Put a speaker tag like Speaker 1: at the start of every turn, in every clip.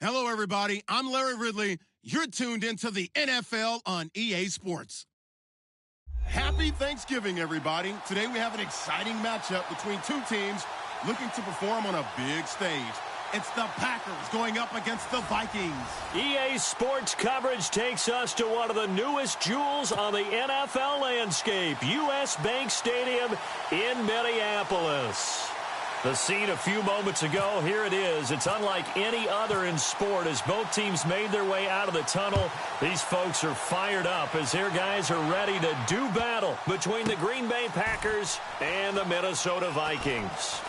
Speaker 1: Hello, everybody. I'm Larry Ridley. You're tuned into the NFL on EA Sports. Happy Thanksgiving, everybody. Today we have an exciting matchup between two teams looking to perform on a big stage. It's the Packers going up against the Vikings.
Speaker 2: EA Sports coverage takes us to one of the newest jewels on the NFL landscape, US Bank Stadium in Minneapolis. The scene a few moments ago, here it is. It's unlike any other in sport as both teams made their way out of the tunnel. These folks are fired up as their guys are ready to do battle between the Green Bay Packers and the Minnesota Vikings.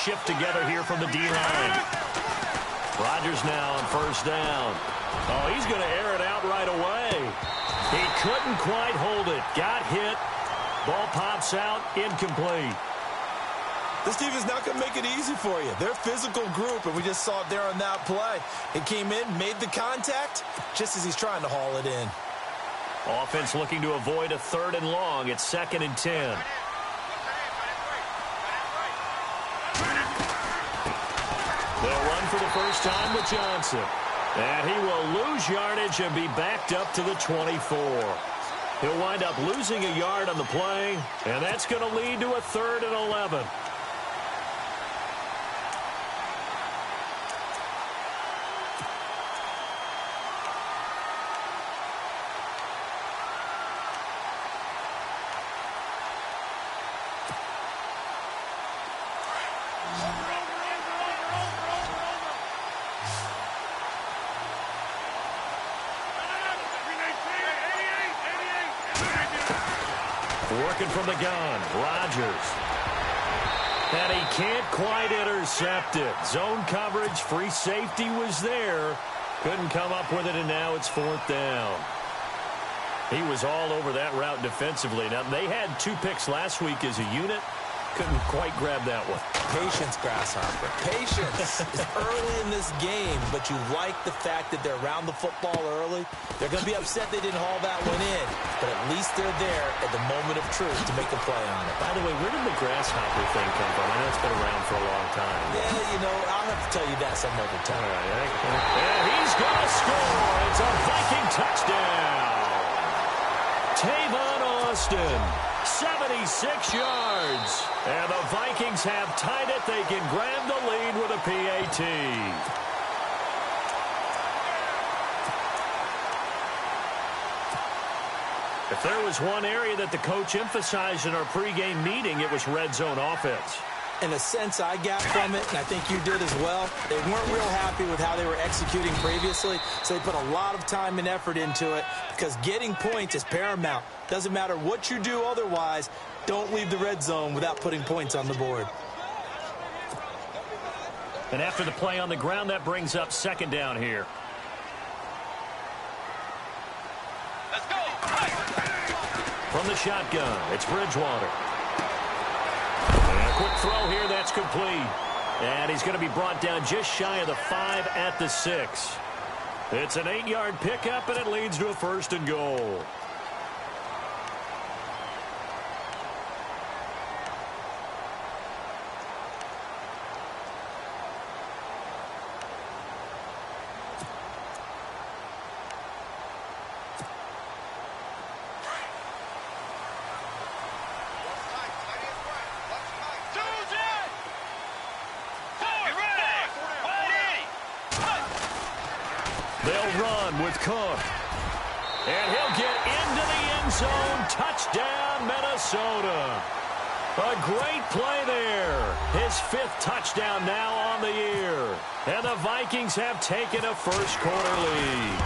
Speaker 2: Shift together here from the D-line. Rodgers now on first down. Oh, he's going to air it out right away. He couldn't quite hold it. Got hit. Ball pops out. Incomplete.
Speaker 3: This team is not going to make it easy for you. They're a physical group, and we just saw it there on that play. It came in, made the contact, just as he's trying to haul it in.
Speaker 2: Offense looking to avoid a 3rd and long. It's 2nd and 10. They'll run for the first time with Johnson. And he will lose yardage and be backed up to the 24. He'll wind up losing a yard on the play, and that's going to lead to a 3rd and 11. Working from the gun, Rodgers. And he can't quite intercept it. Zone coverage, free safety was there. Couldn't come up with it, and now it's 4th down. He was all over that route defensively. Now, they had 2 picks last week as a unit. Couldn't quite grab that one.
Speaker 3: Patience, Grasshopper. Patience is early in this game, but you like the fact that they're around the football early. They're going to be upset they didn't haul that one in, but at least they're there at the moment of truth to make a play on it.
Speaker 2: By the way, where did the grasshopper thing come from? I know it's been around for a long time.
Speaker 3: Yeah, you know, I'll have to tell you that some other time.
Speaker 2: All right, and he's going to score. It's a Viking touchdown. Tavon Austin, 76 yards. And the Vikings have tied it. They can grab the lead with a PAT. If there was one area that the coach emphasized in our pregame meeting, it was red zone offense.
Speaker 3: In a sense I got from it, and I think you did as well, they weren't real happy with how they were executing previously, so they put a lot of time and effort into it because getting points is paramount. Doesn't matter what you do otherwise, don't leave the red zone without putting points on the board.
Speaker 2: And after the play on the ground, that brings up 2nd down here.
Speaker 4: Let's go.
Speaker 2: From the shotgun, it's Bridgewater. Quick throw here, that's complete. And he's going to be brought down just shy of the 5 at the 6. It's an 8-yard pickup, and it leads to a 1st and goal. They'll run with Cook. And he'll get into the end zone. Touchdown, Minnesota. A great play there. His 5th touchdown now on the year. And the Vikings have taken a first-quarter lead.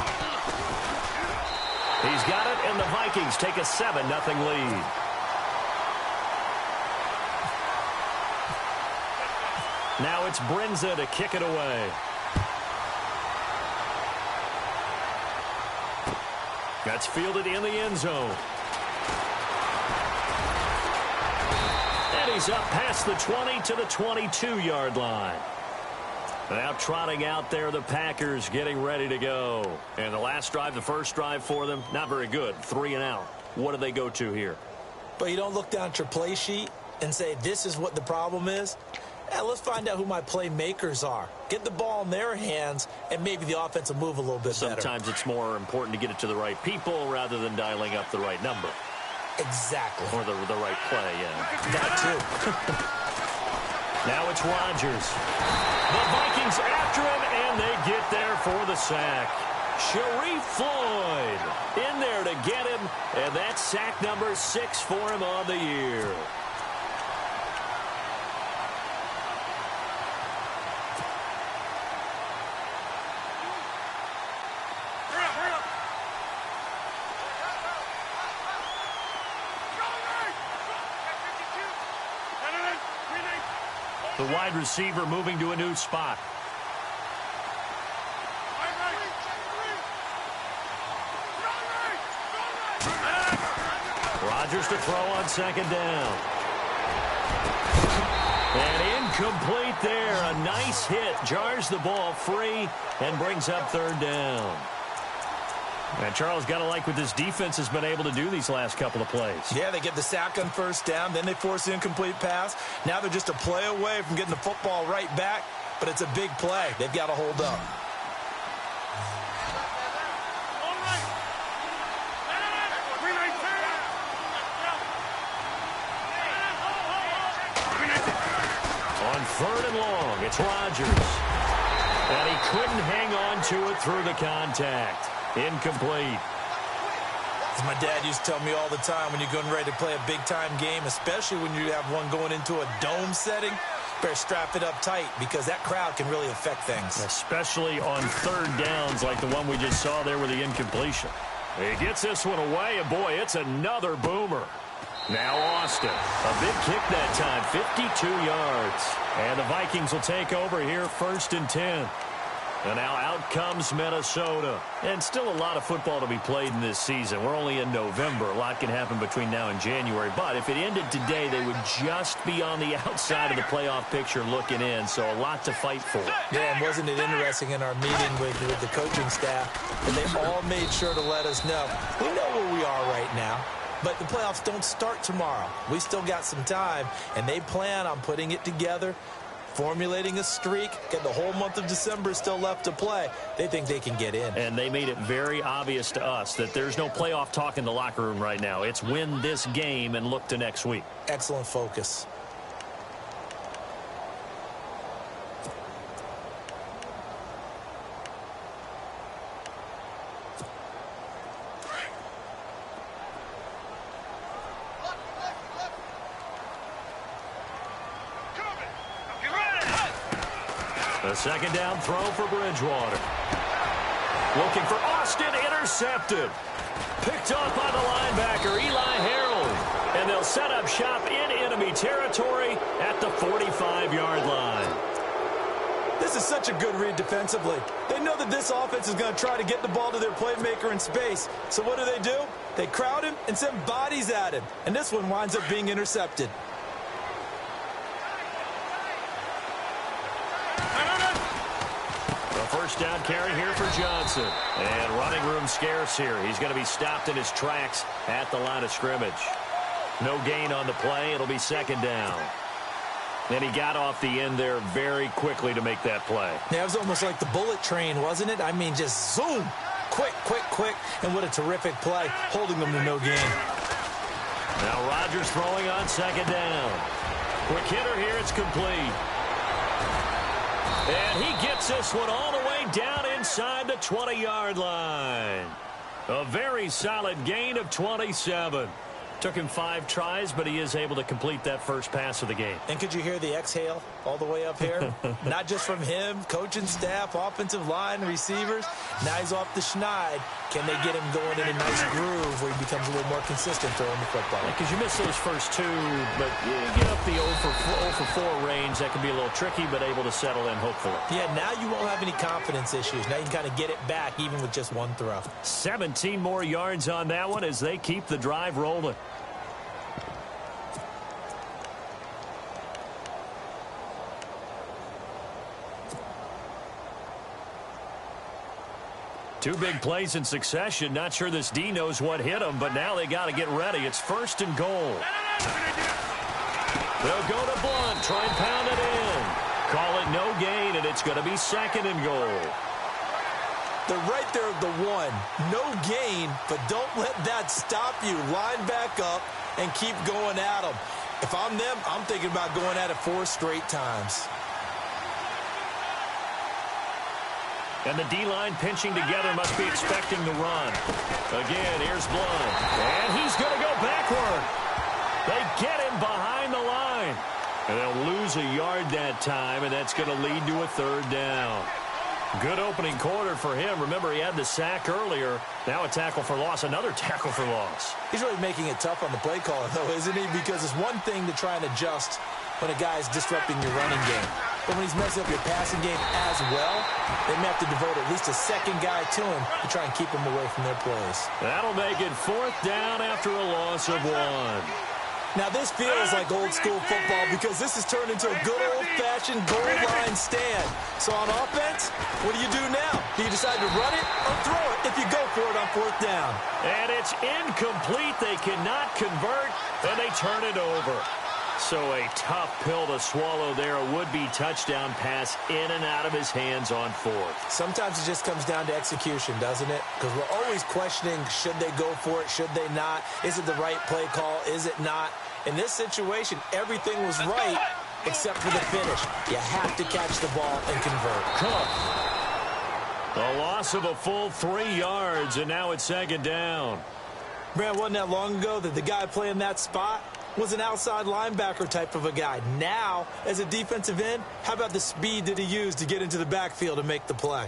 Speaker 2: He's got it, and the Vikings take a 7-0 lead. Now it's Brinza to kick it away. That's fielded in the end zone. And he's up past the 20 to the 22-yard line. Now trotting out there, the Packers getting ready to go. And the last drive, the first drive for them, not very good. 3 and out. What do they go to here?
Speaker 3: But you don't look down at your play sheet and say, this is what the problem is. Let's find out who my playmakers are. Get the ball in their hands, and maybe the offense will move a little bit better.
Speaker 2: Sometimes it's more important to get it to the right people rather than dialing up the right number.
Speaker 3: Exactly.
Speaker 2: Or the right play, yeah.
Speaker 3: That too.
Speaker 2: Now it's Rodgers. The Vikings after him, and they get there for the sack. Sharif Floyd in there to get him, and that's sack number 6 for him on the year. The wide receiver moving to a new spot. Rodgers to throw on second down. And incomplete there. A nice hit. Jars the ball free and brings up third down. And Charles, got to like what this defense has been able to do these last couple of plays.
Speaker 3: Yeah, they get the sack on first down, then they force the incomplete pass. Now they're just a play away from getting the football right back, but it's a big play. They've got to hold up. On third and long, it's Rodgers. And he couldn't hang on to it through the contact. Incomplete. As my dad used to tell me all the time, when you're getting ready to play a big-time game, especially when you have one going into a dome setting, better strap it up tight because that crowd can really affect things.
Speaker 2: Especially on third downs like the one we just saw there with the incompletion. He gets this one away, and boy, it's another boomer. Now Austin. A big kick that time, 52 yards. And the Vikings will take over here, 1st and 10. And now out comes Minnesota. And still a lot of football to be played in this season. We're only in November. A lot can happen between now and January. But if it ended today, they would just be on the outside of the playoff picture looking in. So a lot to fight for. Yeah, and wasn't it interesting in our meeting with the coaching staff? And they all made sure to let us know. We know where we are right now. But the playoffs don't start tomorrow. We still got some time. And they plan on putting it together, formulating a streak, get the whole month of December still left to play. They think they can get in. And they made it very obvious to us that there's no playoff talk in the locker room right now. It's win this game and look to next week.
Speaker 3: Excellent focus.
Speaker 2: A second down throw for Bridgewater. Looking for Austin, intercepted. Picked off by the linebacker, Eli Harold. And they'll set up shop in enemy territory at the 45-yard line.
Speaker 3: This is such a good read defensively. They know that this offense is going to try to get the ball to their playmaker in space. So what do? They crowd him and send bodies at him. And this one winds up being intercepted.
Speaker 2: First down carry here for Johnson. And running room scarce here. He's going to be stopped in his tracks at the line of scrimmage. No gain on the play. It'll be second down. And he got off the end there very quickly to make that play.
Speaker 3: Yeah, it was almost like the bullet train, wasn't it? I mean, just zoom. Quick, quick, quick. And what a terrific play, holding them to no gain.
Speaker 2: Now Rodgers throwing on second down. Quick hitter here. It's complete. And he gets this one all the way down inside the 20-yard line. A very solid gain of 27. Took him 5 tries, but he is able to complete that first pass of the game.
Speaker 3: And could you hear the exhale all the way up here? Not just from him, coaching staff, offensive line, receivers. Now he's off the schneid. Can they get him going in a nice groove where he becomes a little more consistent throwing the football?
Speaker 2: Because you miss those first 2, but you get up the 0 for 4 range. That can be a little tricky, but able to settle in, hopefully.
Speaker 3: Yeah, now you won't have any confidence issues. Now you can kind of get it back even with just 1 throw.
Speaker 2: 17 more yards on that one as they keep the drive rolling. Two big plays in succession. Not sure this D knows what hit him, but now they got to get ready. It's 1st and goal. They'll go to Blunt, try and pound it in. Call it no gain, and it's going to be 2nd and goal.
Speaker 3: They're right there at the 1. No gain, but don't let that stop you. Line back up and keep going at them. If I'm them, I'm thinking about going at it 4 straight times.
Speaker 2: And the D-line pinching together must be expecting the run. Again, here's Blunt. And he's going to go backward. They get him behind the line. And they'll lose a yard that time, and that's going to lead to a 3rd down. Good opening quarter for him. Remember, he had the sack earlier. Now a tackle for loss, another tackle for loss.
Speaker 3: He's really making it tough on the play caller, though, isn't he? Because it's one thing to try and adjust when a guy is disrupting your running game. But when he's messing up your passing game as well, they may have to devote at least a 2nd guy to him to try and keep him away from their plays.
Speaker 2: That'll make it 4th down after a loss of 1.
Speaker 3: Now, this feels like old-school football because this has turned into a good old-fashioned goal line stand. So on offense, what do you do now? Do you decide to run it or throw it if you go for it on 4th down?
Speaker 2: And it's incomplete. They cannot convert, and they turn it over. So a tough pill to swallow there. A would-be touchdown pass in and out of his hands on 4th.
Speaker 3: Sometimes it just comes down to execution, doesn't it? Because we're always questioning, should they go for it, should they not? Is it the right play call, is it not? In this situation, everything was right except for the finish. You have to catch the ball and convert.
Speaker 2: A loss of a full 3 yards, and now it's 2nd down.
Speaker 3: Man, wasn't that long ago that the guy playing that spot was an outside linebacker type of a guy. Now, as a defensive end, how about the speed that he used to get into the backfield and make the play?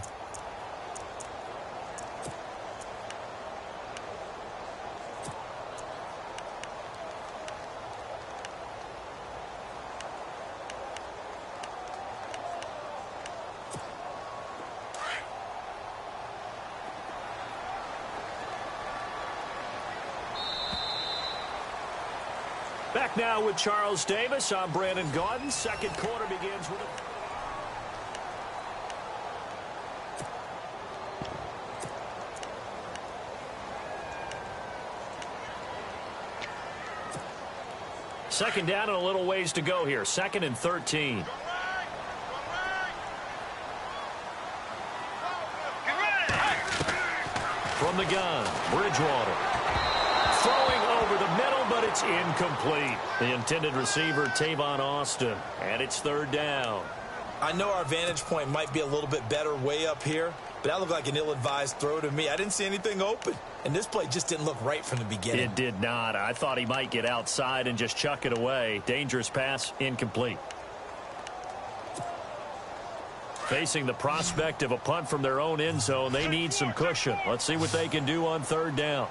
Speaker 2: Back now with Charles Davis. I'm Brandon Gaudin. 2nd quarter begins with a 2nd down and a little ways to go here. 2nd and 13. From the gun, Bridgewater. Throwing over the middle, but it's incomplete. The intended receiver, Tavon Austin, and it's 3rd down.
Speaker 3: I know our vantage point might be a little bit better way up here, but that looked like an ill-advised throw to me. I didn't see anything open, and this play just didn't look right from the beginning.
Speaker 2: It did not. I thought he might get outside and just chuck it away. Dangerous pass, incomplete. Facing the prospect of a punt from their own end zone, they need some cushion. Let's see what they can do on 3rd down.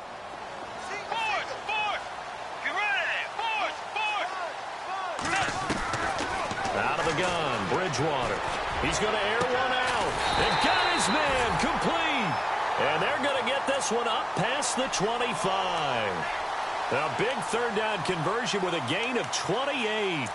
Speaker 2: Out of the gun, Bridgewater. He's going to air one out. And got his man complete. And they're going to get this one up past the 25. A big 3rd down conversion with a gain of 28.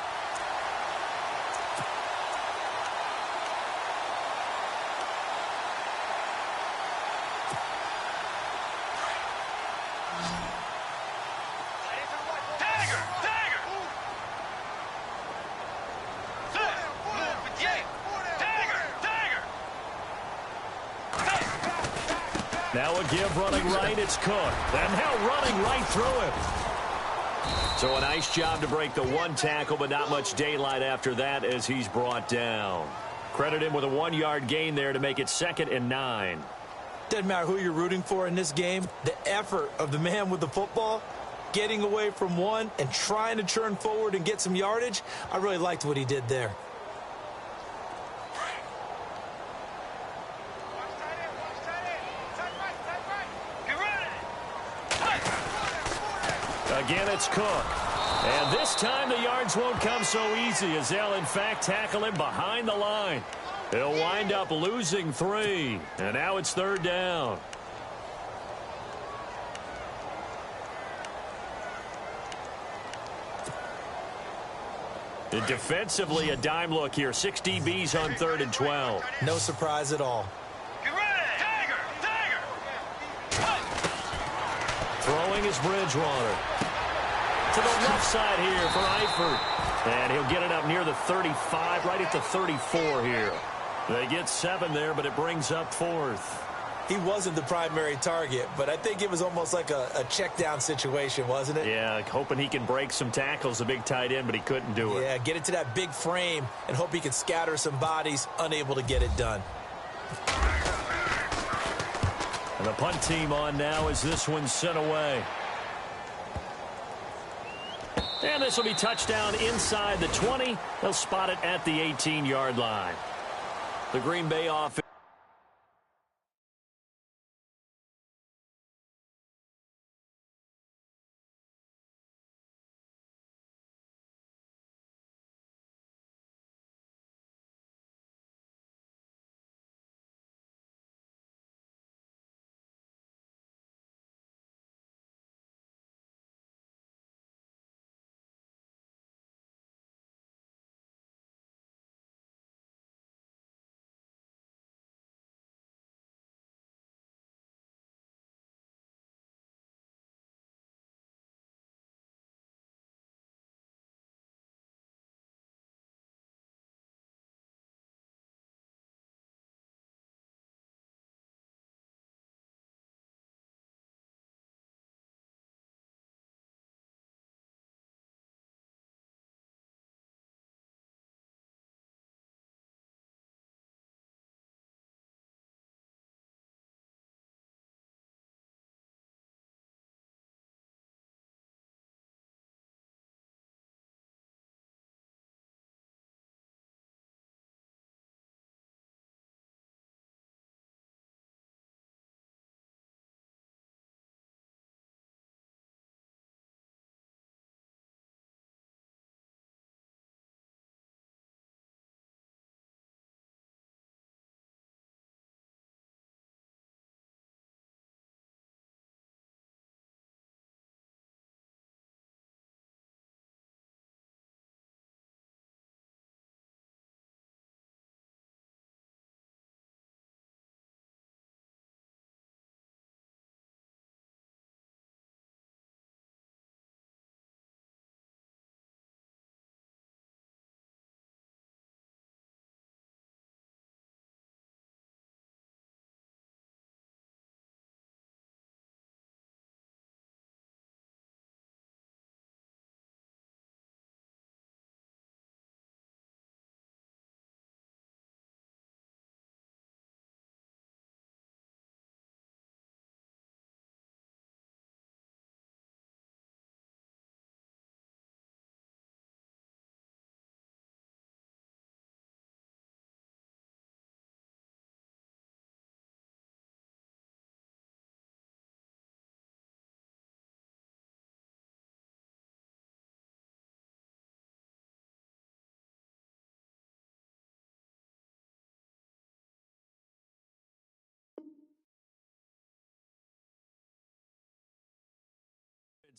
Speaker 2: Now a give running right, it's Cook. And now running right through him. So a nice job to break the 1 tackle, but not much daylight after that as he's brought down. Credit him with a 1-yard gain there to make it 2nd and 9.
Speaker 3: Doesn't matter who you're rooting for in this game. The effort of the man with the football getting away from one and trying to turn forward and get some yardage. I really liked what he did there.
Speaker 2: Again, it's Cook. And this time the yards won't come so easy as they'll, in fact, tackle him behind the line. He'll wind up losing 3. And now it's 3rd down. Defensively, a dime look here. 6 DBs on 3rd and 12.
Speaker 3: No surprise at all.
Speaker 2: Throwing is Bridgewater. To the left side here for Eifert. And he'll get it up near the 35, right at the 34 here. They get 7 there, but it brings up 4th.
Speaker 3: He wasn't the primary target, but I think it was almost like a check down situation, wasn't it?
Speaker 2: Yeah, hoping he can break some tackles, a big tight end, but he couldn't do it.
Speaker 3: Yeah, get it to that big frame and hope he can scatter some bodies, unable to get it done.
Speaker 2: And the punt team on now as this one's sent away. And this will be touchdown inside the 20. They'll spot it at the 18-yard line. The Green Bay offense.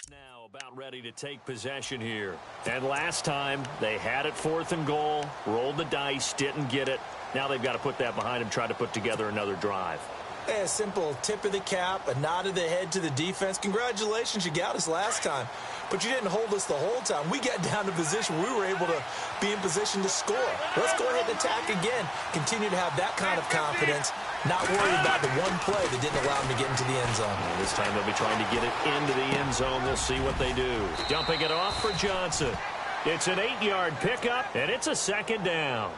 Speaker 2: Now about ready to take possession here. And last time they had it 4th and goal, rolled the dice, didn't get it. Now they've got to put that behind them, try to put together another drive.
Speaker 3: A simple tip of the cap, a nod of the head to the defense. Congratulations, you got us last time. But you didn't hold us the whole time. We got down to position where we were able to be in position to score. Let's go ahead and attack again. Continue to have that kind of confidence. Not worried about the one play that didn't allow them to get into the end zone.
Speaker 2: And this time they'll be trying to get it into the end zone. We'll see what they do. Dumping it off for Johnson. It's an 8-yard pickup, and it's a 2nd down.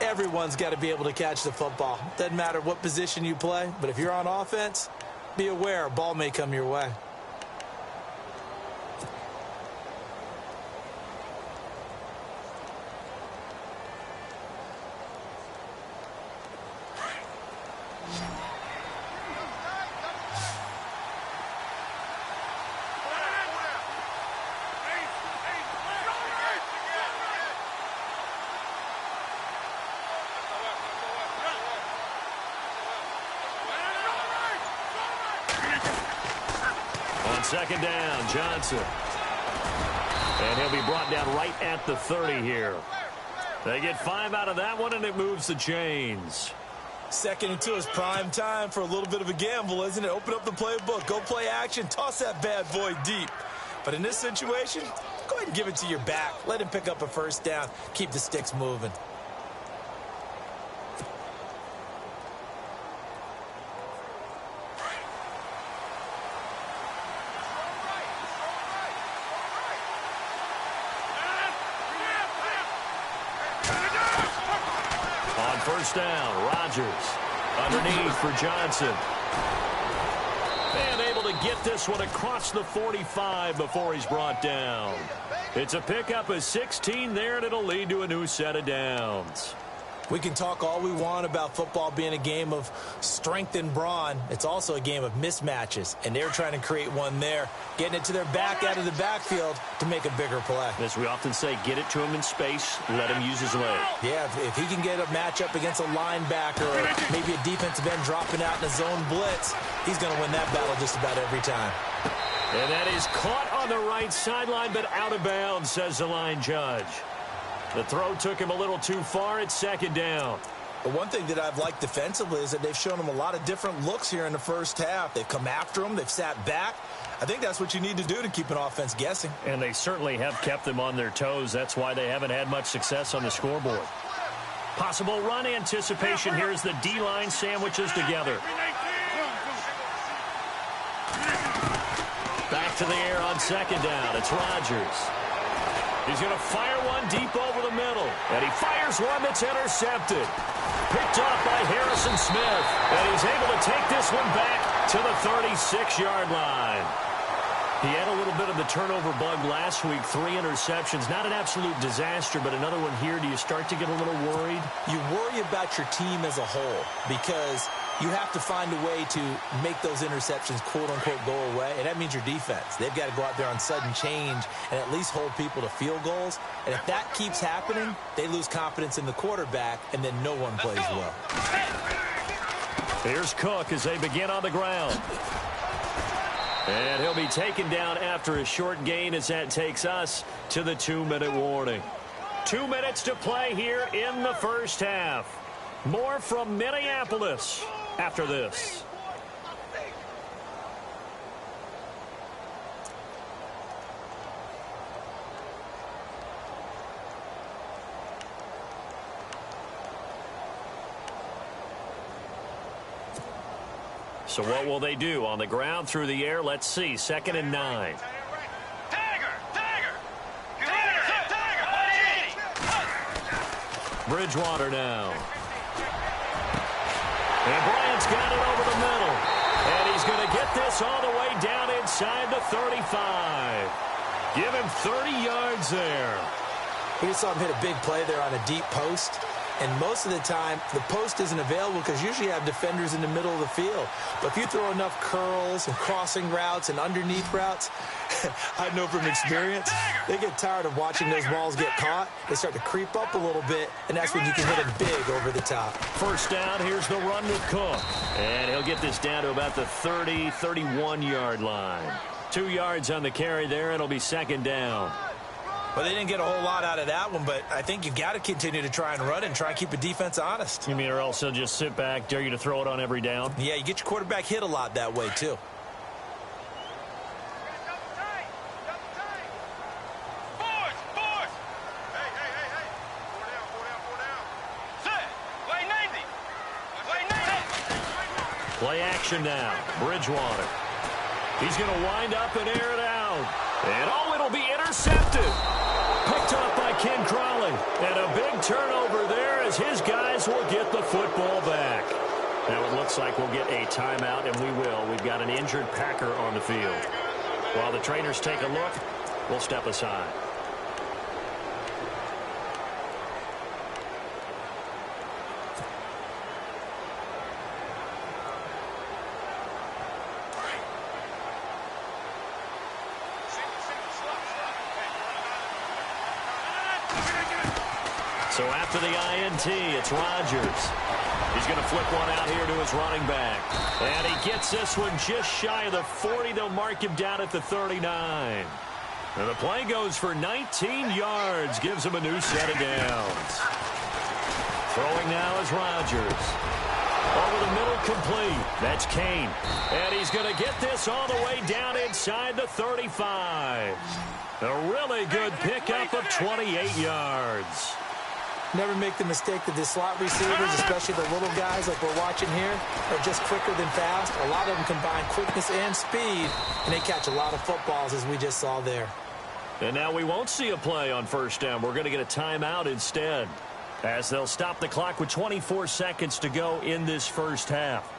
Speaker 3: Everyone's got to be able to catch the football. Doesn't matter what position you play, but if you're on offense, be aware a ball may come your way.
Speaker 2: second down, Johnson. And he'll be brought down right at the 30 here. They get 5 out of that one, and it moves the chains.
Speaker 3: 2nd and 2 is prime time for a little bit of a gamble, isn't it? Open up the playbook, go play action, toss that bad boy deep. But in this situation, go ahead and give it to your back. Let him pick up a first down. Keep the sticks moving.
Speaker 2: On first down, Rodgers underneath for Johnson. And able to get this one across the 45 before he's brought down. It's a pickup of 16 there, and it'll lead to a new set of downs.
Speaker 3: We can talk all we want about football being a game of strength and brawn. It's also a game of mismatches, and they're trying to create one there, getting it to their back out of the backfield to make a bigger play.
Speaker 2: As we often say, get it to him in space, let him use his leg.
Speaker 3: Yeah, if he can get a matchup against a linebacker or maybe a defensive end dropping out in a zone blitz, he's going to win that battle just about every time.
Speaker 2: And that is caught on the right sideline, but out of bounds, says the line judge. The throw took him a little too far. It's second down.
Speaker 3: But one thing that I've liked defensively is that they've shown him a lot of different looks here in the first half. They've come after him. They've sat back. I think that's what you need to do to keep an offense guessing.
Speaker 2: And they certainly have kept them on their toes. That's why they haven't had much success on the scoreboard. Possible run anticipation. Here's the D-line sandwiches together. Back to the air on second down. It's Rodgers. He's going to fire one deep over the middle. And he fires one that's intercepted. Picked off by Harrison Smith. And he's able to take this one back to the 36-yard line. He had a little bit of the turnover bug last week. 3 interceptions. Not an absolute disaster, but another one here. Do you start to get a little worried?
Speaker 3: You worry about your team as a whole because you have to find a way to make those interceptions, quote-unquote, go away, and that means your defense. They've got to go out there on sudden change and at least hold people to field goals. And if that keeps happening, they lose confidence in the quarterback, and then no one plays well.
Speaker 2: Here's Cook as they begin on the ground. And he'll be taken down after a short gain as that takes us to the 2-minute warning. 2 minutes to play here in the first half. More from Minneapolis after this. So what will they do? On the ground, through the air, let's see. 2nd and 9. Bridgewater now. And Bryant's got it over the middle. And he's going to get this all the way down inside the 35. Give him 30 yards there.
Speaker 3: We just saw him hit a big play there on a deep post. And most of the time, the post isn't available because usually you have defenders in the middle of the field. But if you throw enough curls and crossing routes and underneath routes, I know from experience, they get tired of watching those balls get caught. They start to creep up a little bit, and that's when you can hit them big over the top.
Speaker 2: First down, here's the run with Cook. And he'll get this down to about the 30, 31-yard line. 2 yards on the carry there, and it'll be 2nd down.
Speaker 3: Well, they didn't get a whole lot out of that one, but I think you've got to continue to try and run and try and keep the defense honest.
Speaker 2: You mean or else they'll just sit back, dare you to throw it on every down?
Speaker 3: Yeah, you get your quarterback hit a lot that way, too.
Speaker 2: Play action now. Bridgewater. He's going to wind up and air it out. And it'll be intercepted. Picked up by Ken Crawley. And a big turnover there as his guys will get the football back. Now it looks like we'll get a timeout, and we will. We've got an injured Packer on the field. While the trainers take a look, we'll step aside. So after the INT, it's Rodgers. He's going to flip one out here to his running back. And he gets this one just shy of the 40. They'll mark him down at the 39. And the play goes for 19 yards. Gives him a new set of downs. Throwing now is Rodgers. Over the middle, complete. That's Kane. And he's going to get this all the way down inside the 35. A really good pickup of 28 yards.
Speaker 3: Never make the mistake that the slot receivers, especially the little guys like we're watching here, are just quicker than fast. A lot of them combine quickness and speed, and they catch a lot of footballs, as we just saw there.
Speaker 2: And now we won't see a play on first down. We're going to get a timeout instead, as they'll stop the clock with 24 seconds to go in this first half.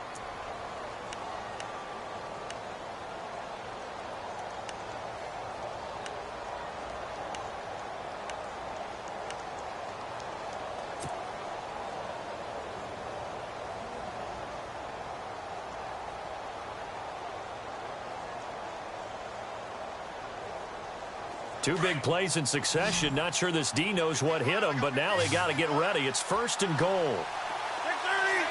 Speaker 2: Two big plays in succession. Not sure this D knows what hit him, but now they got to get ready. It's first and goal.
Speaker 1: 630,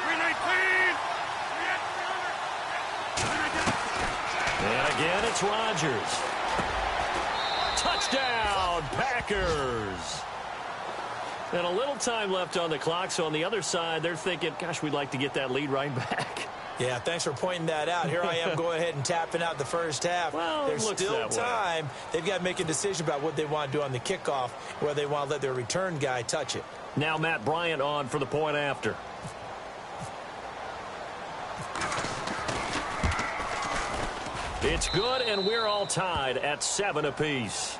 Speaker 1: 319.
Speaker 2: And again, it's Rodgers. Touchdown, Packers. And a little time left on the clock, so on the other side, they're thinking, gosh, we'd like to get that lead right back.
Speaker 3: Yeah, thanks for pointing that out. Here I am going ahead and tapping out the first half.
Speaker 2: Well,
Speaker 3: there's still time. They've got to make a decision about what they want to do on the kickoff, whether they want to let their return guy touch it.
Speaker 2: Now Matt Bryant on for the point after. It's good, and we're all tied at 7 apiece.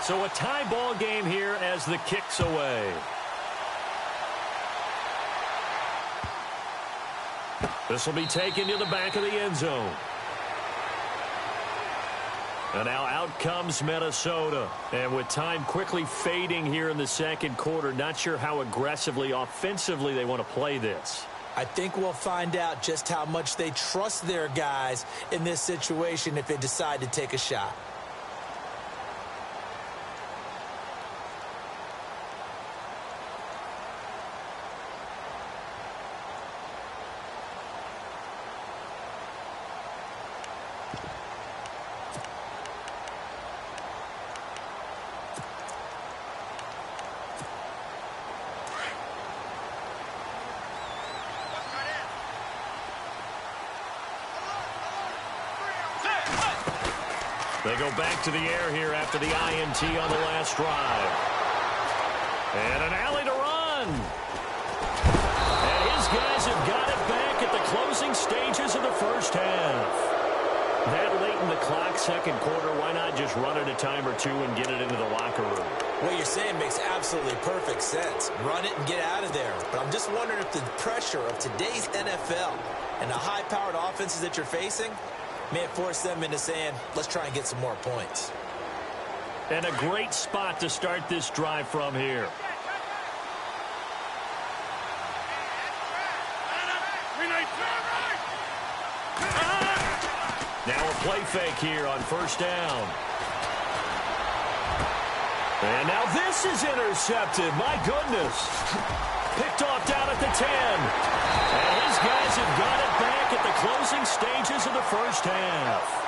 Speaker 2: So a tie ball game here as the kick's away. This will be taken to the back of the end zone. And now out comes Minnesota. And with time quickly fading here in the second quarter, not sure how aggressively, offensively they want to play this.
Speaker 3: I think we'll find out just how much they trust their guys in this situation if they decide to take a shot.
Speaker 2: They go back to the air here after the INT on the last drive. And an alley to run. And his guys have got it back at the closing stages of the first half. That late in the clock, second quarter, why not just run it a time or two and get it into the locker room?
Speaker 3: What you're saying makes absolutely perfect sense. Run it and get out of there. But I'm just wondering if the pressure of today's NFL and the high-powered offenses that you're facing may have forced them into saying, let's try and get some more points.
Speaker 2: And a great spot to start this drive from here. Now a play fake here on first down. And now this is intercepted. My goodness. Picked off down at the 10. And his guys have got it back at the closing stages of the first half.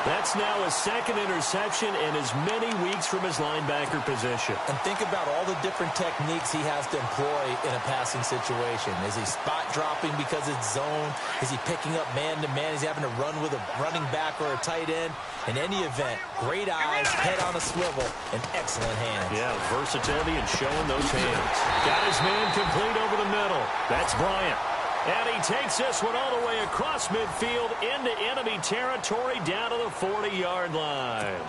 Speaker 2: That's now a second interception in as many weeks from his linebacker position.
Speaker 3: And think about all the different techniques he has to employ in a passing situation. Is he spot dropping because it's zone? Is he picking up man-to-man? Is he having to run with a running back or a tight end? In any event, great eyes, head on a swivel, and excellent hands.
Speaker 2: Yeah, versatility and showing those hands. Got his man complete over the middle. That's Bryant. And he takes this one all the way across midfield into enemy territory down to the 40-yard line.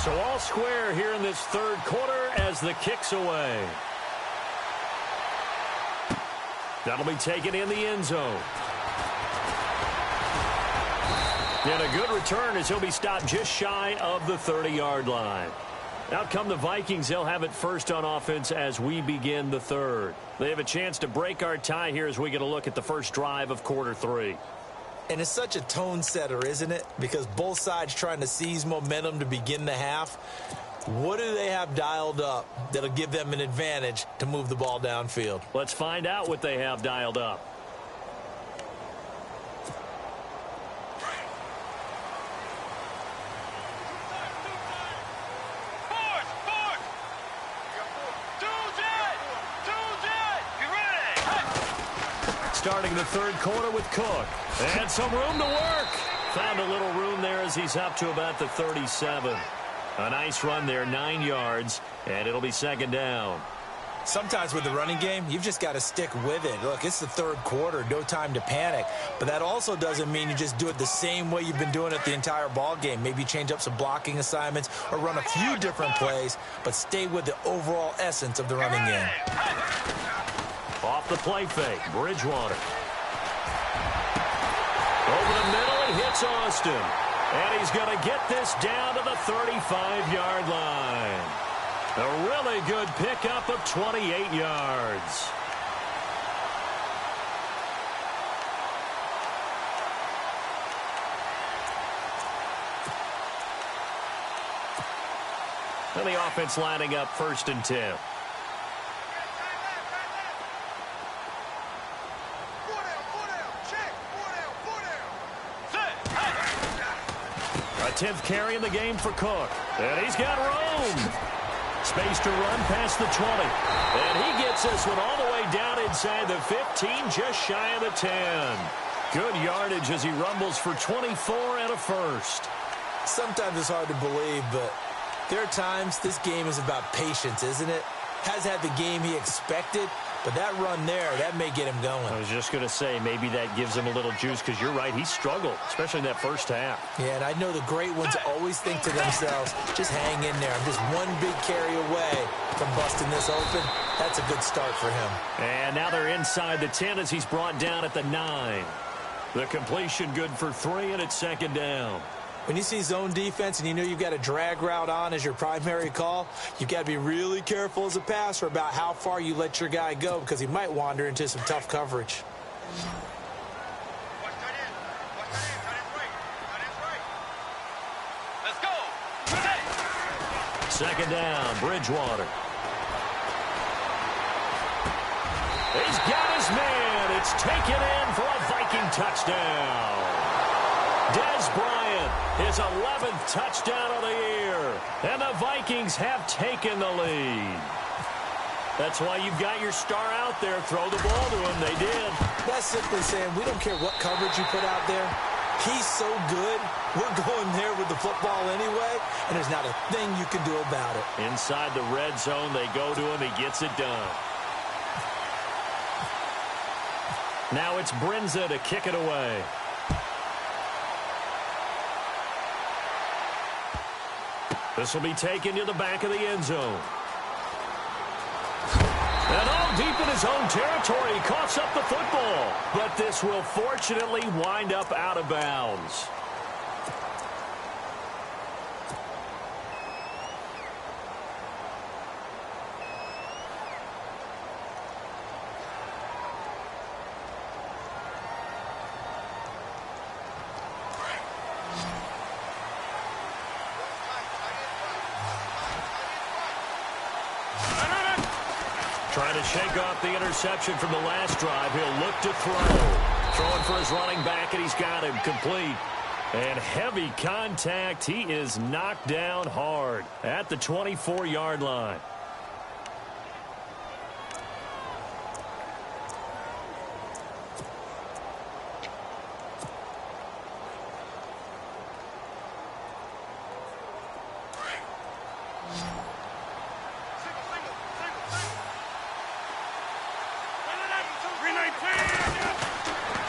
Speaker 2: So all square here in this third quarter as the kick's away. That'll be taken in the end zone. And a good return as he'll be stopped just shy of the 30-yard line. Out come the Vikings. They'll have it first on offense as we begin the third. They have a chance to break our tie here as we get a look at the first drive of quarter 3.
Speaker 3: And it's such a tone setter, isn't it? Because both sides trying to seize momentum to begin the half. What do they have dialed up that'll give them an advantage to move the ball downfield?
Speaker 2: Let's find out what they have dialed up. Starting the third quarter with Cook. And some room to work. Found a little room there as he's up to about the 37. A nice run there, 9 yards, and it'll be second down.
Speaker 3: Sometimes with the running game, you've just got to stick with it. Look, it's the third quarter, no time to panic. But that also doesn't mean you just do it the same way you've been doing it the entire ball game. Maybe change up some blocking assignments or run a few different plays, but stay with the overall essence of the running game.
Speaker 2: Off the play fake, Bridgewater. Over the middle, he hits Austin. And he's going to get this down to the 35-yard line. A really good pickup of 28 yards. And the offense lining up 1st and 10. A 10th carry in the game for Cook. And he's got room. Space to run past the 20. And he gets this one all the way down inside the 15, just shy of the 10. Good yardage as he rumbles for 24 and a first.
Speaker 3: Sometimes it's hard to believe, but there are times this game is about patience, isn't it? Has had the game he expected, but that run there, that may get him going.
Speaker 2: I was just going to say, maybe that gives him a little juice, because you're right, he struggled, especially in that first half.
Speaker 3: Yeah, and I know the great ones always think to themselves, just hang in there. I'm just one big carry away from busting this open. That's a good start for him.
Speaker 2: And now they're inside the 10 as he's brought down at the 9. The completion good for 3, and it's second down.
Speaker 3: When you see zone defense and you know you've got a drag route on as your primary call, you've got to be really careful as a passer about how far you let your guy go, because he might wander into some tough coverage.
Speaker 4: Let's go.
Speaker 2: Second down, Bridgewater. He's got his man. It's taken in for a Viking touchdown. Des Bryant, his 11th touchdown of the year. And the Vikings have taken the lead. That's why you've got your star out there. Throw the ball to him. They did.
Speaker 3: That's simply saying we don't care what coverage you put out there. He's so good. We're going there with the football anyway, and there's not a thing you can do about it.
Speaker 2: Inside the red zone, they go to him. He gets it done. Now it's Brinza to kick it away. This will be taken to the back of the end zone. And all deep in his own territory, he coughs up the football. But this will fortunately wind up out of bounds. Trying to shake off the interception from the last drive. He'll look to throw. Throwing for his running back, and he's got him complete. And heavy contact. He is knocked down hard at the 24-yard line.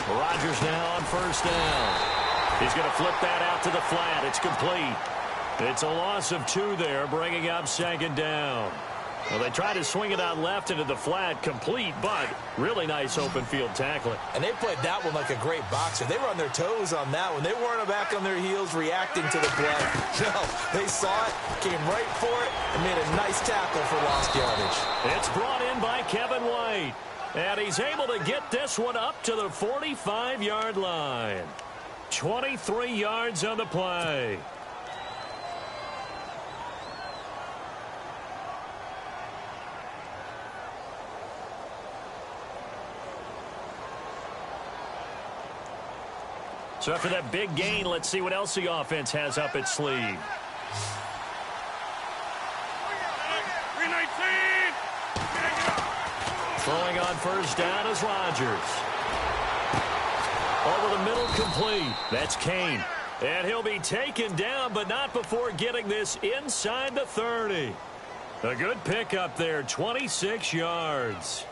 Speaker 2: Rodgers now on first down. He's going to flip that out to the flat. It's complete. It's a loss of 2 there, bringing up second down. Well, they tried to swing it out left into the flat, complete, but really nice open field tackling.
Speaker 3: And they played that one like a great boxer. They were on their toes on that one. They weren't back on their heels reacting to the play. No, they saw it, came right for it, and made a nice tackle for lost yardage.
Speaker 2: It's brought in by Kevin White. And he's able to get this one up to the 45-yard line. 23 yards on the play. So after that big gain, let's see what else the offense has up its sleeve. Throwing on first down is Rodgers. Over the middle, complete. That's Kane. And he'll be taken down, but not before getting this inside the 30. A good pickup there, 26 yards.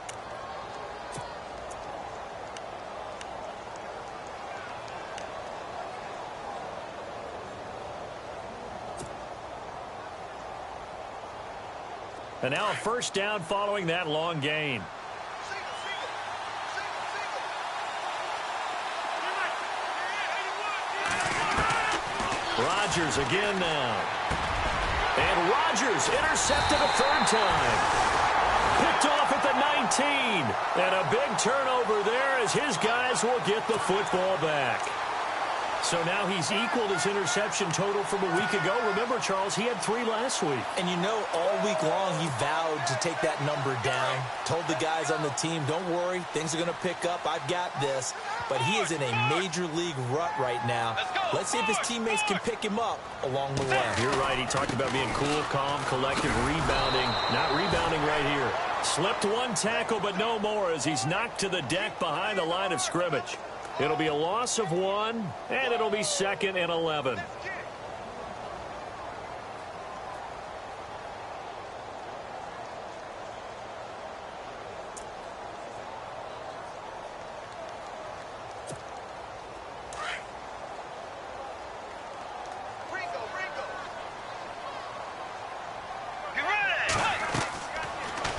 Speaker 2: And now a first down following that long gain. Rodgers again now. And Rodgers intercepted a third time. Picked off at the 19. And a big turnover there as his guys will get the football back. So now he's equaled his interception total from a week ago. Remember, Charles, he had 3 last week.
Speaker 3: And you know, all week long he vowed to take that number down. Told the guys on the team, don't worry, things are going to pick up. I've got this. But he is in a major league rut right now. Let's see if his teammates can pick him up along the way.
Speaker 2: You're right. He talked about being cool, calm, collective, rebounding. Not rebounding right here. Slipped one tackle, but no more as he's knocked to the deck behind the line of scrimmage. It'll be a loss of 1, and it'll be 2nd and 11.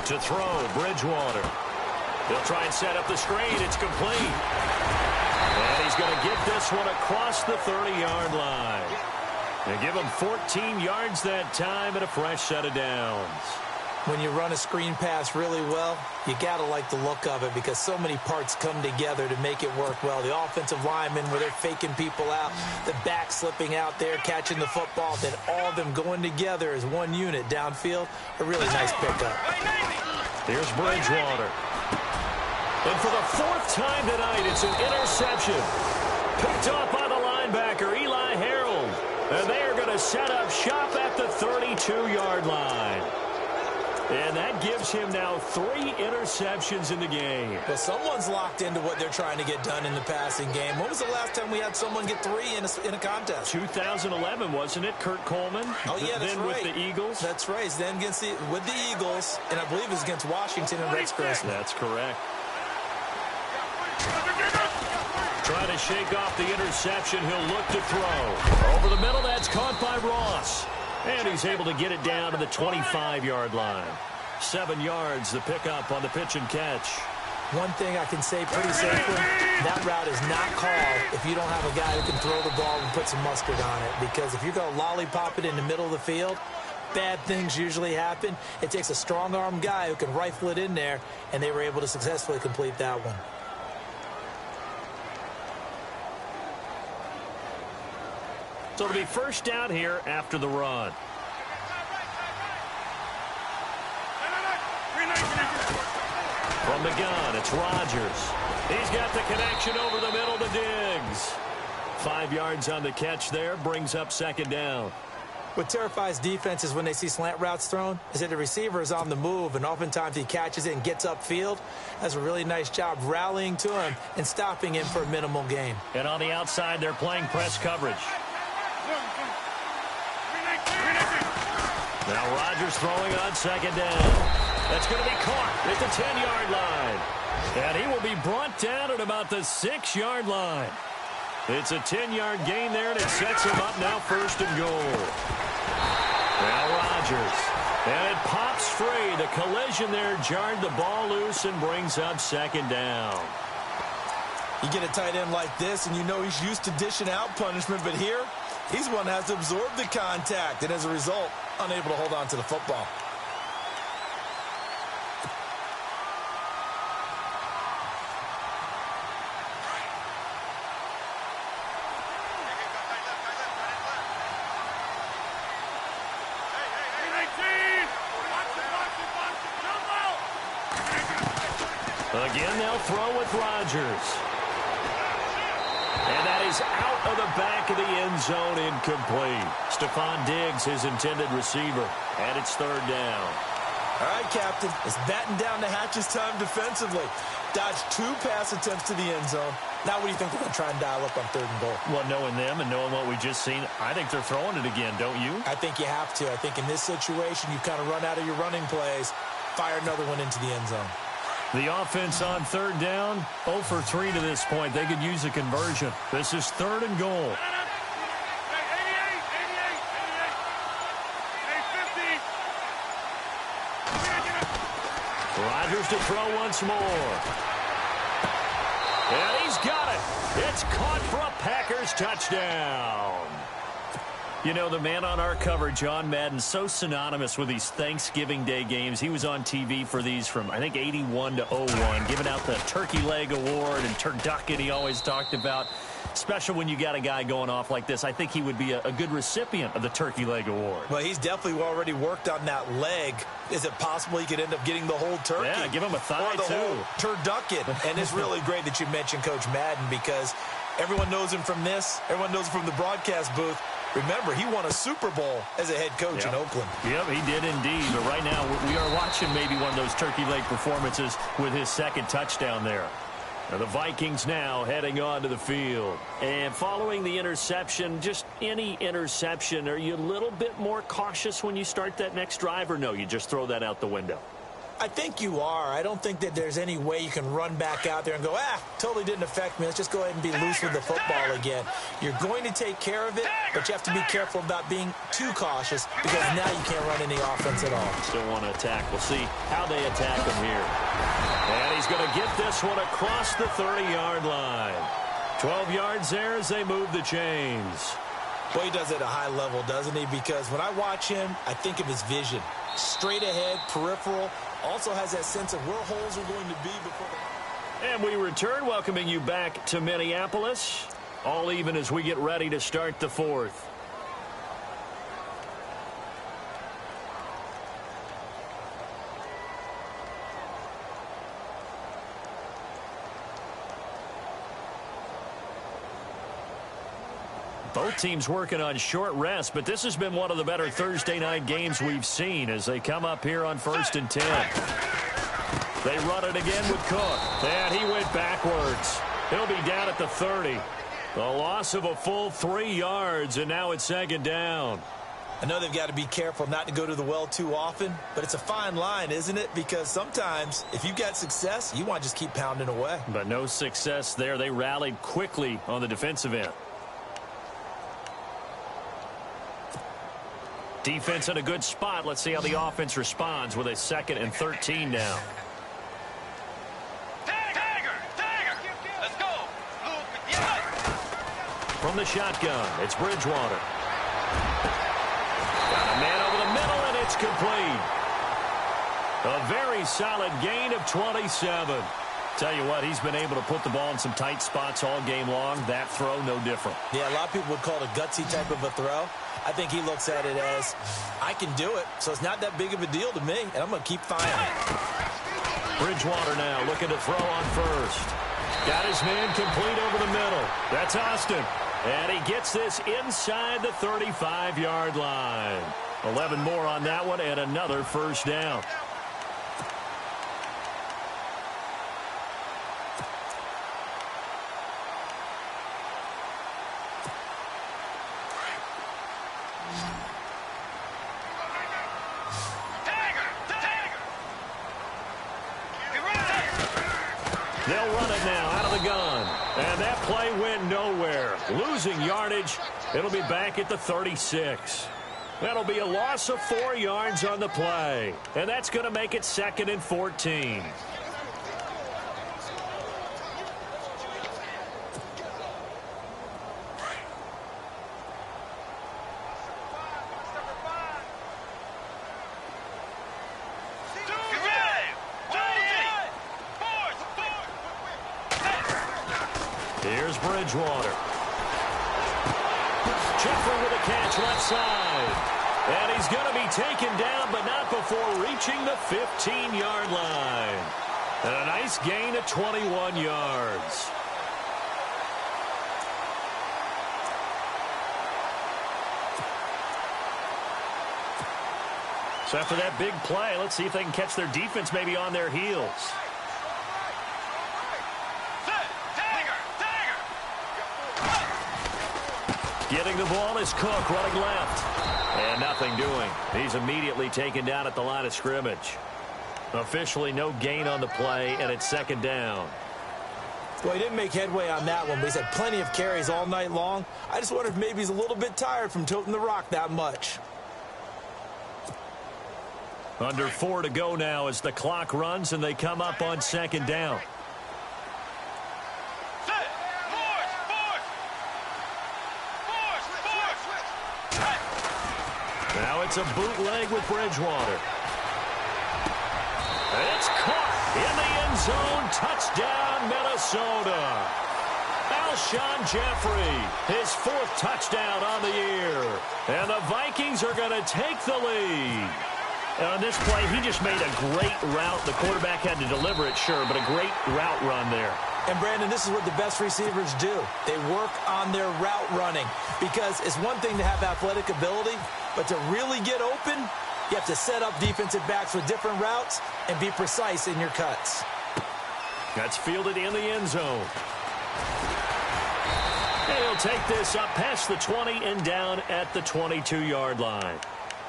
Speaker 2: To throw, Bridgewater. They'll try and set up the screen. It's complete. And he's going to get this one across the 30-yard line. They give him 14 yards that time and a fresh set of downs.
Speaker 3: When you run a screen pass really well, you got to like the look of it because so many parts come together to make it work well. The offensive linemen where they're faking people out, the back slipping out there, catching the football, then all of them going together as one unit downfield. A really nice pickup.
Speaker 2: Here's Bridgewater. And for the 4th time tonight, it's an interception. Picked off by the linebacker, Eli Harold. And they are going to set up shop at the 32-yard line. And that gives him now 3 interceptions in the game.
Speaker 3: Well, someone's locked into what they're trying to get done in the passing game. When was the last time we had someone get 3 in a contest?
Speaker 2: 2011, wasn't it? Kurt Coleman?
Speaker 3: Oh, yeah, that's
Speaker 2: then
Speaker 3: right.
Speaker 2: With the Eagles?
Speaker 3: That's right. Then with the Eagles, and I believe it was against Washington and Rex Grossman.
Speaker 2: That's correct. Trying to shake off the interception. He'll look to throw. Over the middle, that's caught by Ross. And he's able to get it down to the 25-yard line. 7 yards, the pickup on the pitch and catch.
Speaker 3: One thing I can say pretty safely, that route is not called if you don't have a guy who can throw the ball and put some mustard on it. Because if you're going to lollipop it in the middle of the field, bad things usually happen. It takes a strong-arm guy who can rifle it in there, and they were able to successfully complete that one.
Speaker 2: So it'll be first down here after the run. From the gun, it's Rodgers. He's got the connection over the middle to Diggs. 5 yards on the catch there, brings up 2nd down.
Speaker 3: What terrifies defenses when they see slant routes thrown is that the receiver is on the move, and oftentimes he catches it and gets upfield. Does a really nice job rallying to him and stopping him for a minimal gain.
Speaker 2: And on the outside, they're playing press coverage. Now Rodgers throwing on 2nd down. That's going to be caught at the 10-yard line. And he will be brought down at about the 6-yard line. It's a 10-yard gain there, and it sets him up now 1st and goal. Now Rodgers And it pops free. The collision there jarred the ball loose and brings up second down.
Speaker 3: You get a tight end like this, and you know he's used to dishing out punishment, but here, he's one that has to absorb the contact, and as a result, unable to hold on to the football.
Speaker 2: Again, they'll throw with Rodgers. And that is out of the back of the end zone, incomplete. Stephon Diggs, his intended receiver, and it's third down.
Speaker 3: All right, Captain, it's batten down the hatches time defensively. Dodged 2 pass attempts to the end zone. Now what do you think they're going to try and dial up on third and goal?
Speaker 2: Well, knowing them and knowing what we just seen, I think they're throwing it again, don't you?
Speaker 3: I think you have to. I think in this situation, you kind of run out of your running plays, fire another one into the end zone.
Speaker 2: The offense on third down, 0 for 3 to this point. They could use a conversion. This is third and goal. Rodgers to throw once more. And he's got it. It's caught for a Packers touchdown. You know, the man on our cover, John Madden, so synonymous with these Thanksgiving Day games. He was on TV for these from, I think, 81 to 01, giving out the Turkey Leg Award and turducken he always talked about. Special when you got a guy going off like this. I think he would be a good recipient of the Turkey Leg Award.
Speaker 3: Well, he's definitely already worked on that leg. Is it possible he could end up getting the whole turkey?
Speaker 2: Yeah, give him a thigh,
Speaker 3: or the
Speaker 2: too.
Speaker 3: whole turducken. And it's really great that you mentioned Coach Madden because everyone knows him from this. Everyone knows him from the broadcast booth. Remember, he won a Super Bowl as a head coach in Oakland.
Speaker 2: Yep, he did indeed. But right now, we are watching maybe one of those turkey leg performances with his second touchdown there. Now the Vikings now heading onto the field. And following the interception, just any interception, are you a little bit more cautious when you start that next drive, or no, you just throw that out the window?
Speaker 3: I think you are. I don't think that there's any way you can run back out there and go, totally didn't affect me. Let's just go ahead and be loose with the football again. You're going to take care of it, but you have to be careful about being too cautious because now you can't run any offense at all.
Speaker 2: Still want to attack. We'll see how they attack him here. And he's going to get this one across the 30-yard line. 12 yards there as they move the chains.
Speaker 3: Boy, he does it at a high level, doesn't he? Because when I watch him, I think of his vision. Straight ahead, peripheral. Also has that sense of where holes are going to be before the...
Speaker 2: And we return, welcoming you back to Minneapolis. All even as we get ready to start the fourth. Both teams working on short rest, but this has been one of the better Thursday night games we've seen as they come up here on 1st and 10. They run it again with Cook, and he went backwards. He'll be down at the 30. The loss of a full 3 yards, and now it's second down.
Speaker 3: I know they've got to be careful not to go to the well too often, but it's a fine line, isn't it? Because sometimes, if you've got success, you want to just keep pounding away.
Speaker 2: But no success there. They rallied quickly on the defensive end. Defense in a good spot. Let's see how the offense responds with a 2nd and 13 now.
Speaker 4: Tiger! Let's go!
Speaker 2: From the shotgun, it's Bridgewater. Got a man over the middle, and it's complete. A very solid gain of 27. Tell you what, he's been able to put the ball in some tight spots all game long. That throw, no different.
Speaker 3: Yeah, a lot of people would call it a gutsy type of a throw. I think he looks at it as, I can do it, so it's not that big of a deal to me, and I'm going to keep firing.
Speaker 2: Bridgewater now looking to throw on first. Got his man complete over the middle. That's Austin. And he gets this inside the 35-yard line. 11 more on that one, and another first down. They'll run it now out of the gun. And that play went nowhere. Losing yardage. It'll be back at the 36. That'll be a loss of 4 yards on the play. And that's going to make it 2nd and 14. Here's Bridgewater. Jeffrey with a catch left side. And he's going to be taken down, but not before reaching the 15-yard line. And a nice gain of 21 yards. So after that big play, let's see if they can catch their defense maybe on their heels. Getting the ball is Cook running left. And nothing doing. He's immediately taken down at the line of scrimmage. Officially no gain on the play, and it's 2nd down.
Speaker 3: Well, he didn't make headway on that one, but he's had plenty of carries all night long. I just wonder if maybe he's a little bit tired from toting the rock that much.
Speaker 2: Under 4 to go now as the clock runs and they come up on 2nd down. Now it's a bootleg with Bridgewater. It's caught in the end zone. Touchdown, Minnesota. Alshon Jeffrey, his 4th touchdown on the year. And the Vikings are going to take the lead. And on this play, he just made a great route. The quarterback had to deliver it, sure, but a great route run there.
Speaker 3: And, Brandon, this is what the best receivers do. They work on their route running because it's one thing to have athletic ability, but to really get open, you have to set up defensive backs with different routes and be precise in your cuts.
Speaker 2: That's fielded in the end zone. And he'll take this up past the 20 and down at the 22-yard line.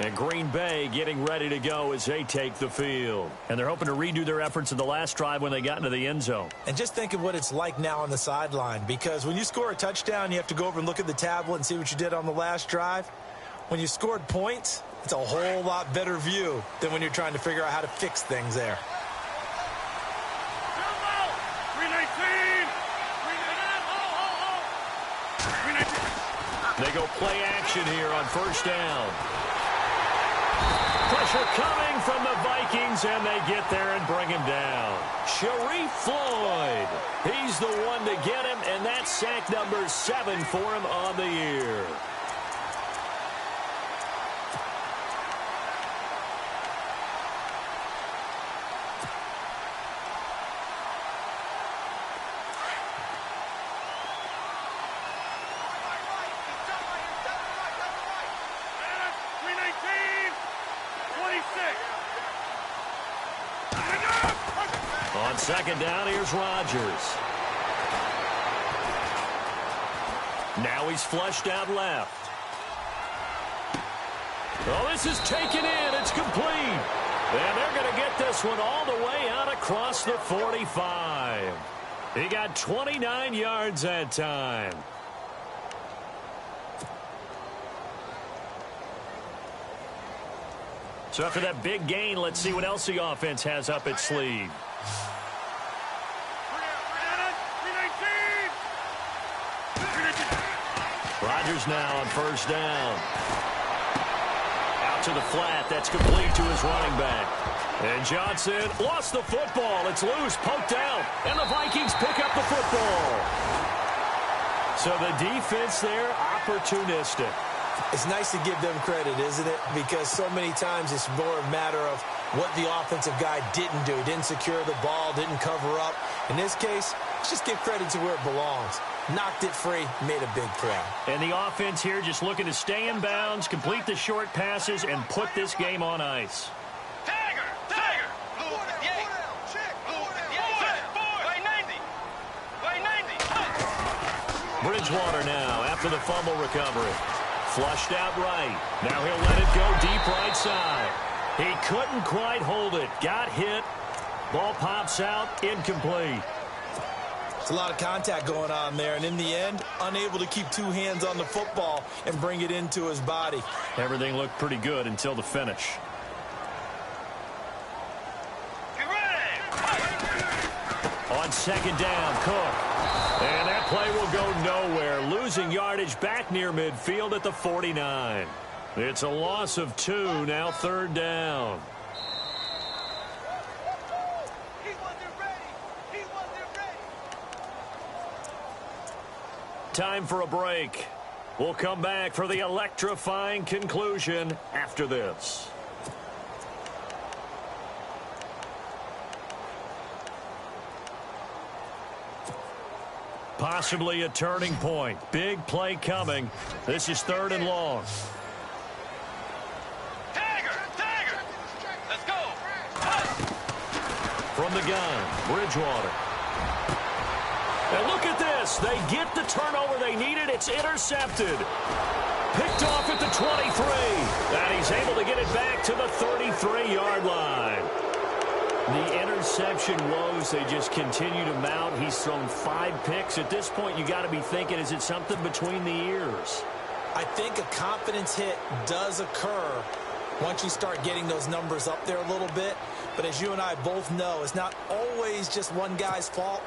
Speaker 2: And Green Bay getting ready to go as they take the field. And they're hoping to redo their efforts in the last drive when they got into the end zone.
Speaker 3: And just think of what it's like now on the sideline, because when you score a touchdown, you have to go over and look at the tablet and see what you did on the last drive. When you scored points, it's a whole lot better view than when you're trying to figure out how to fix things there.
Speaker 2: They go play action here on 1st down. Pressure coming from the Vikings, and they get there and bring him down. Sharif Floyd, he's the one to get him, and that's sack number 7 for him on the year. On 2nd down, here's Rodgers. Now he's flushed out left. Oh, this is taken in. It's complete. And they're going to get this one all the way out across the 45. He got 29 yards that time. So after that big gain, let's see what else the offense has up its sleeve. Rodgers now on 1st down. Out to the flat. That's complete to his running back. And Johnson lost the football. It's loose, poked out. And the Vikings pick up the football. So the defense there, opportunistic.
Speaker 3: It's nice to give them credit, isn't it? Because so many times it's more a matter of what the offensive guy didn't do. He didn't secure the ball, didn't cover up. In this case, let's just give credit to where it belongs. Knocked it free, made a big play.
Speaker 2: And the offense here just looking to stay in bounds, complete the short passes, and put this game on ice.
Speaker 4: Tiger! Tiger! Blue 58! Blue 58! Way 90! Way 90!
Speaker 2: Bridgewater now after the fumble recovery. Flushed out right. Now he'll let it go deep right side. He couldn't quite hold it. Got hit. Ball pops out. Incomplete.
Speaker 3: It's a lot of contact going on there, and in the end, unable to keep two hands on the football and bring it into his body.
Speaker 2: Everything looked pretty good until the finish. On second down, Cook. And that play will go nowhere, losing yardage back near midfield at the 49. It's a loss of 2, now third down. Time for a break. We'll come back for the electrifying conclusion after this. Possibly a turning point. Big play coming. This is third and long.
Speaker 4: Tiger! Let's go!
Speaker 2: From the gun, Bridgewater. And look at this. They get the turnover they needed. It's intercepted. Picked off at the 23. And he's able to get it back to the 33-yard line. The interception woes, they just continue to mount. He's thrown 5 picks. At this point, you got to be thinking, is it something between the ears?
Speaker 3: I think a confidence hit does occur once you start getting those numbers up there a little bit. But as you and I both know, it's not always just one guy's fault.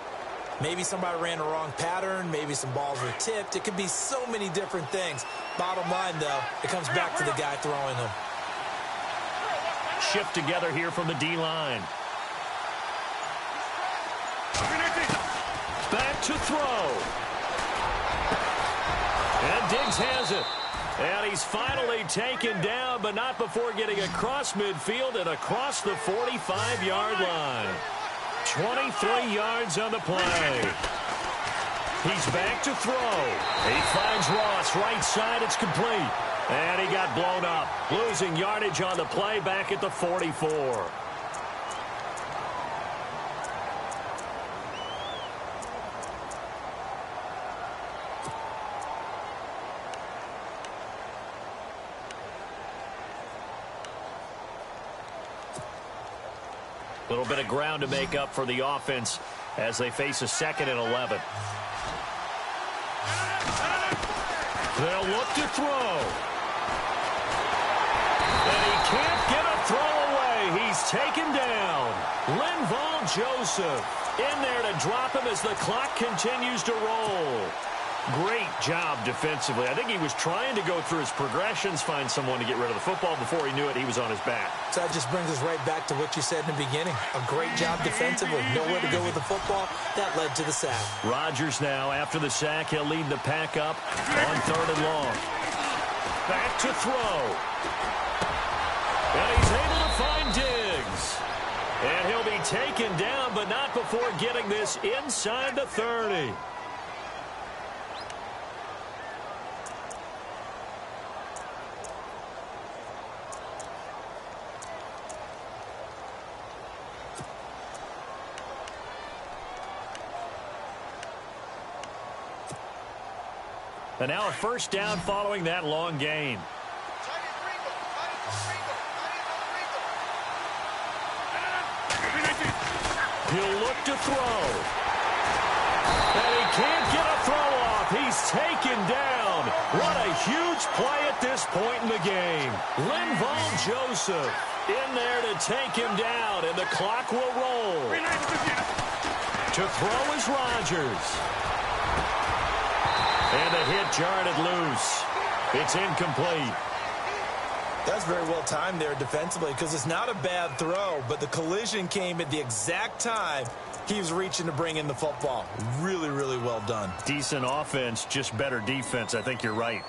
Speaker 3: Maybe somebody ran a wrong pattern. Maybe some balls were tipped. It could be so many different things. Bottom line, though, it comes back to the guy throwing them.
Speaker 2: Shift together here from the D-line. Back to throw. And Diggs has it. And he's finally taken down, but not before getting across midfield and across the 45-yard line. 23 yards on the play. He's back to throw. He finds Ross right side. It's complete. And he got blown up. Losing yardage on the play back at the 44. A little bit of ground to make up for the offense as they face a 2nd and 11. They'll look to throw. And he can't get a throw away. He's taken down. Linval Joseph in there to drop him as the clock continues to roll. Great job defensively. I think he was trying to go through his progressions, find someone to get rid of the football. Before he knew it, he was on his back.
Speaker 3: So that just brings us right back to what you said in the beginning. A great job defensively. Nowhere to go with the football. That led to the sack.
Speaker 2: Rodgers now, after the sack, he'll lead the pack up on 3rd and long. Back to throw. And he's able to find Diggs. And he'll be taken down, but not before getting this inside the 30. And now a first down following that long gain. He'll look to throw. And he can't get a throw off. He's taken down. What a huge play at this point in the game. Linval Joseph in there to take him down, and the clock will roll. To throw is Rodgers. And the hit jarred it loose. It's incomplete.
Speaker 3: That's very well timed there defensively because it's not a bad throw, but the collision came at the exact time he was reaching to bring in the football. Really, really well done.
Speaker 2: Decent offense, just better defense. I think you're right.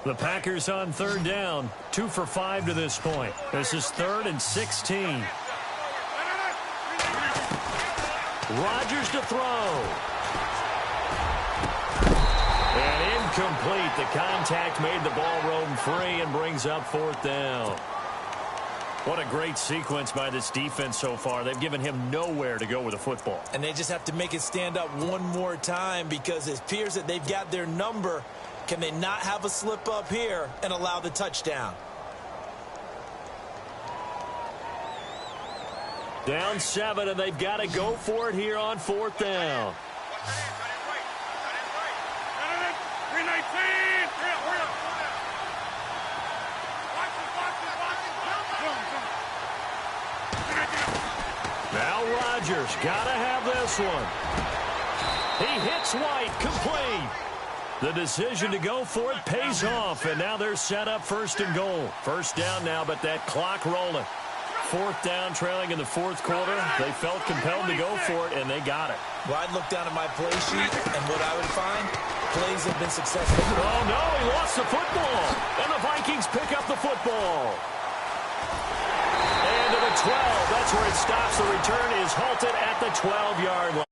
Speaker 2: The Packers on 3rd down, 2 for 5 to this point. This is 3rd and 16. Rodgers to throw. And incomplete. The contact made the ball roam free and brings up 4th down. What a great sequence by this defense so far. They've given him nowhere to go with the football.
Speaker 3: And they just have to make it stand up one more time because it appears that they've got their number. Can they not have a slip up here and allow the touchdown?
Speaker 2: Down 7, and they've got to go for it here on 4th down. Now Rodgers got to have this one. He hits White, complete. The decision to go for it pays off, and now they're set up 1st and goal. 1st down now, but that clock rolling. 4th down, trailing in the 4th quarter. They felt compelled to go for it, and they got it.
Speaker 3: Well, I'd look down at my play sheet, and what I would find, plays have been successful.
Speaker 2: Oh, no, he lost the football. And the Vikings pick up the football. And to the 12. That's where it stops. The return is halted at the 12-yard line.